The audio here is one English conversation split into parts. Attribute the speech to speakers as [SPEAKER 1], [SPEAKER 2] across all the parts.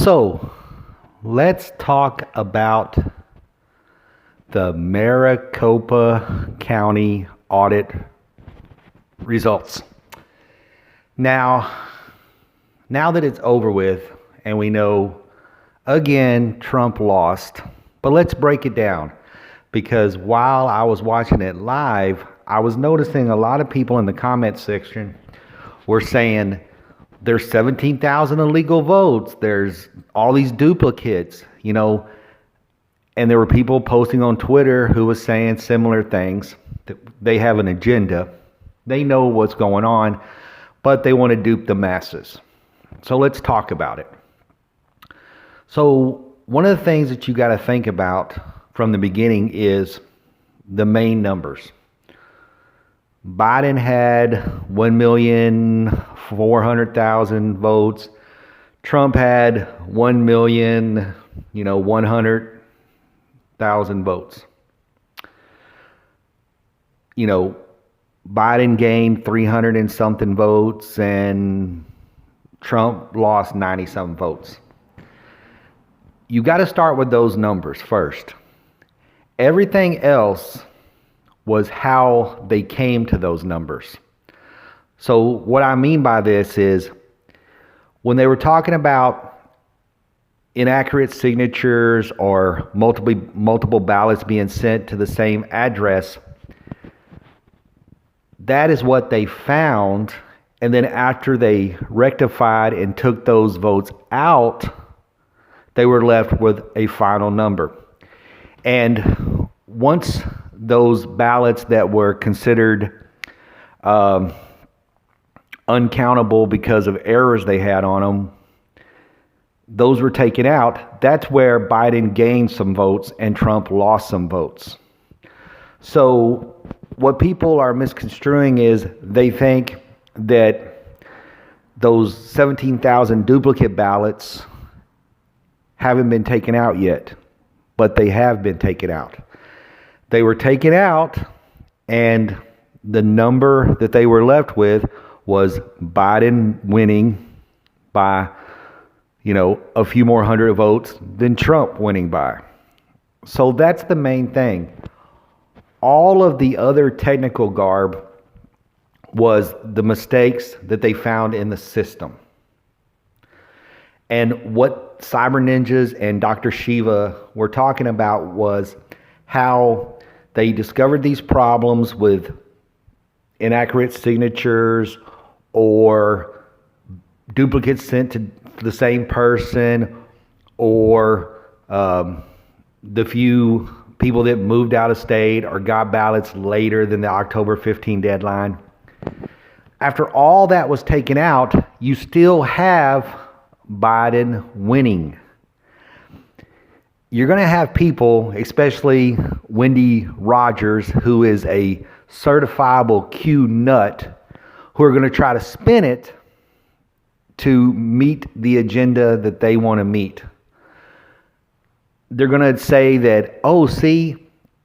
[SPEAKER 1] So let's talk about the Maricopa County audit results. Now that it's over with and we know, again, Trump lost, but let's break it down, because while I was watching it live, I was noticing a lot of people in the comment section were saying there's 17,000 illegal votes, there's all these duplicates, and there were people posting on Twitter who was saying similar things. That they have an agenda. They know what's going on, but they want to dupe the masses. So let's talk about it. So one of the things that you got to think about from the beginning is the main numbers. Biden had 1,400,000 votes. Trump had 1,100,000 votes. Biden gained 300 and something votes, and Trump lost 90 some votes. You got to start with those numbers first. Everything else was how they came to those numbers. So what I mean by this is, when they were talking about inaccurate signatures or multiple ballots being sent to the same address, that is what they found. And then after they rectified and took those votes out, they were left with a final number. And once those ballots that were considered uncountable because of errors they had on them, those were taken out. That's where Biden gained some votes and Trump lost some votes. So what people are misconstruing is they think that those 17,000 duplicate ballots haven't been taken out yet, but they have been taken out. They were taken out, and the number that they were left with was Biden winning by, a few more hundred votes than Trump winning by. So that's the main thing. All of the other technical garb was the mistakes that they found in the system. And what Cyber Ninjas and Dr. Shiva were talking about was how they discovered these problems with inaccurate signatures or duplicates sent to the same person, or the few people that moved out of state or got ballots later than the October 15 deadline. After all that was taken out, you still have Biden winning. You're going to have people, especially Wendy Rogers, who is a certifiable Q nut, who are going to try to spin it to meet the agenda that they want to meet. They're going to say that,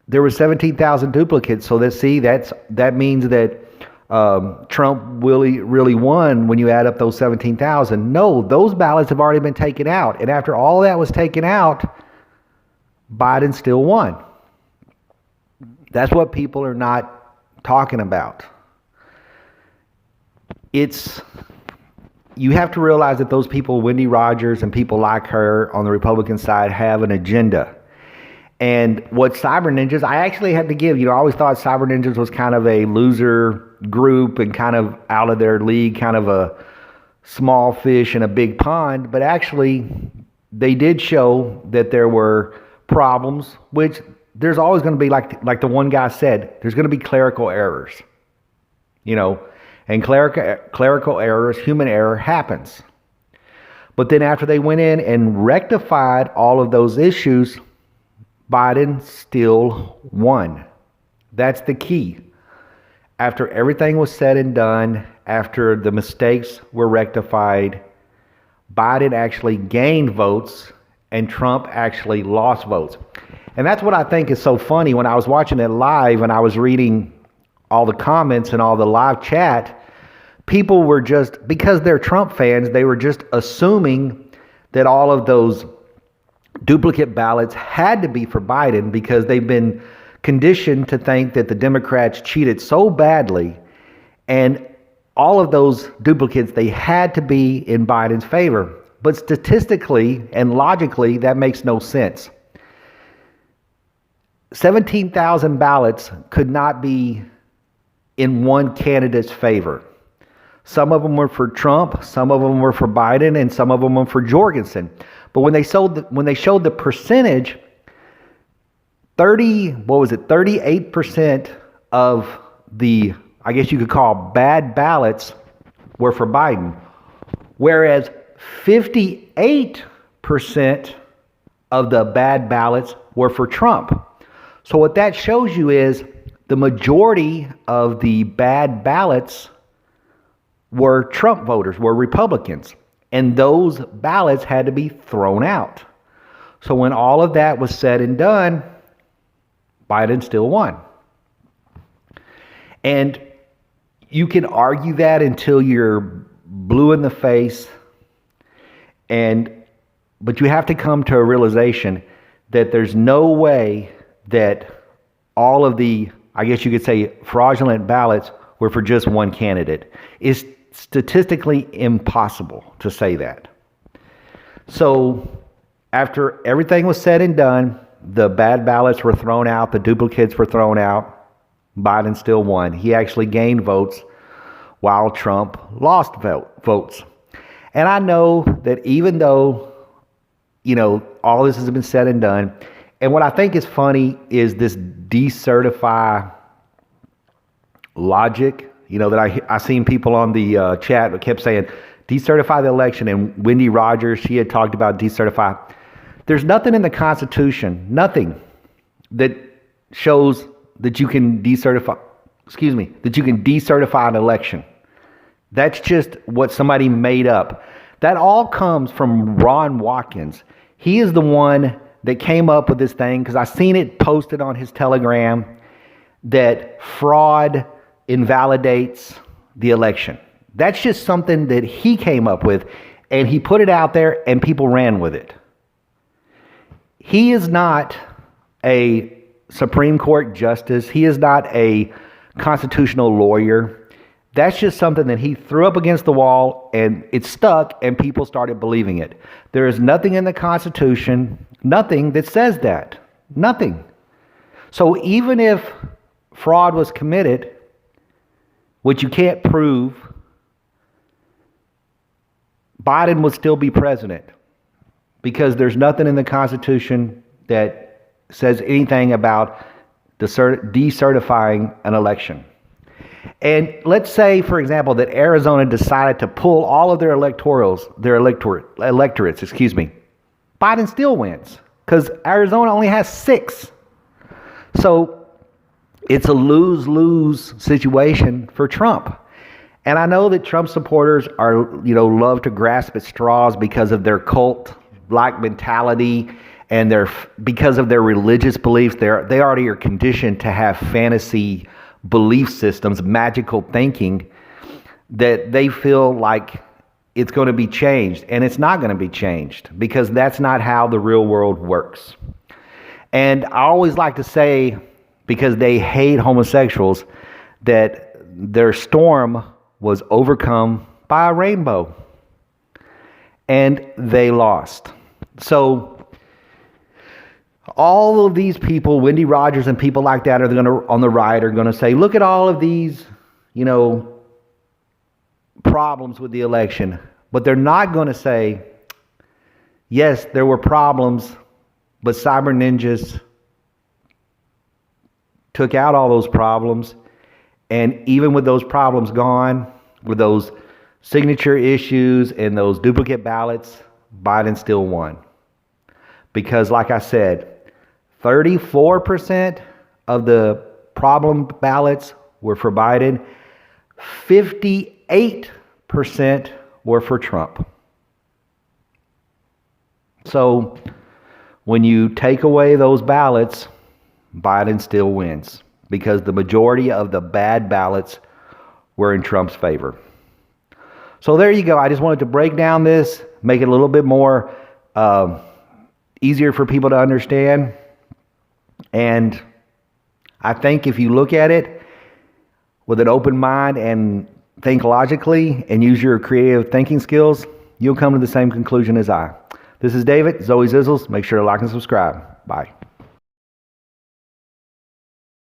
[SPEAKER 1] there were 17,000 duplicates, so that means that Trump really won when you add up those 17,000. No, those ballots have already been taken out. And after all that was taken out, Biden still won. That's what people are not talking about. You have to realize that those people, Wendy Rogers and people like her on the Republican side, have an agenda. And what Cyber Ninjas, I actually had to give, I always thought Cyber Ninjas was kind of a loser group and kind of out of their league, kind of a small fish in a big pond. But actually, they did show that there were problems, which there's always going to be, like the one guy said, there's going to be clerical errors, and clerical errors, human error happens. But then after they went in and rectified all of those issues, Biden still won. That's the key. After everything was said and done, after the mistakes were rectified, Biden actually gained votes and Trump actually lost votes. And that's what I think is so funny. When I was watching it live and I was reading all the comments and all the live chat, people were just, because they're Trump fans, they were just assuming that all of those duplicate ballots had to be for Biden because they've been conditioned to think that the Democrats cheated so badly, and all of those duplicates, they had to be in Biden's favor. But statistically and logically, that makes no sense. 17,000 ballots could not be in one candidate's favor. Some of them were for Trump, some of them were for Biden, and some of them were for Jorgensen. But when they showed the percentage, 38% of the, I guess you could call, bad ballots were for Biden, whereas 58% of the bad ballots were for Trump. So what that shows you is the majority of the bad ballots were Trump voters, were Republicans, and those ballots had to be thrown out. So when all of that was said and done, Biden still won. And you can argue that until you're blue in the face, but you have to come to a realization that there's no way that all of the, I guess you could say, fraudulent ballots were for just one candidate. It's statistically impossible to say that. So after everything was said and done, the bad ballots were thrown out, the duplicates were thrown out, Biden still won. He actually gained votes while Trump lost votes. And I know that even though, all this has been said and done, and what I think is funny is this decertify logic, that I seen people on the chat that kept saying, decertify the election, and Wendy Rogers, she had talked about decertify. There's nothing in the Constitution, nothing that shows that you can decertify an election. That's just what somebody made up. That all comes from Ron Watkins. He is the one that came up with this thing, because I seen it posted on his Telegram, that fraud invalidates the election. That's just something that he came up with, and he put it out there and people ran with it. He is not a Supreme Court justice. He is not a constitutional lawyer. That's just something that he threw up against the wall, and it stuck, and people started believing it. There is nothing in the Constitution, nothing that says that. Nothing. So even if fraud was committed, which you can't prove, Biden would still be president, because there's nothing in the Constitution that says anything about decertifying an election. And let's say, for example, that Arizona decided to pull all of their electorates, Biden still wins, because Arizona only has 6. So it's a lose-lose situation for Trump. And I know that Trump supporters love to grasp at straws because of their cult-like mentality, and because of their religious beliefs. They already are conditioned to have fantasy belief systems, magical thinking, that they feel like it's going to be changed, and it's not going to be changed, because that's not how the real world works. And I always like to say, because they hate homosexuals, that their storm was overcome by a rainbow, and they lost. So all of these people, Wendy Rogers and people like that, on the right, are going to say, look at all of these, problems with the election. But they're not going to say, yes, there were problems, but cyber ninjas took out all those problems. And even with those problems gone, with those signature issues and those duplicate ballots, Biden still won. Because like I said, 34% of the problem ballots were for Biden. 58% were for Trump. So when you take away those ballots, Biden still wins, because the majority of the bad ballots were in Trump's favor. So there you go. I just wanted to break down this make it a little bit more easier for people to understand. And I think if you look at it with an open mind and think logically and use your creative thinking skills, you'll come to the same conclusion as I. This is David, Zoe Zizzles. Make sure to like and subscribe. Bye.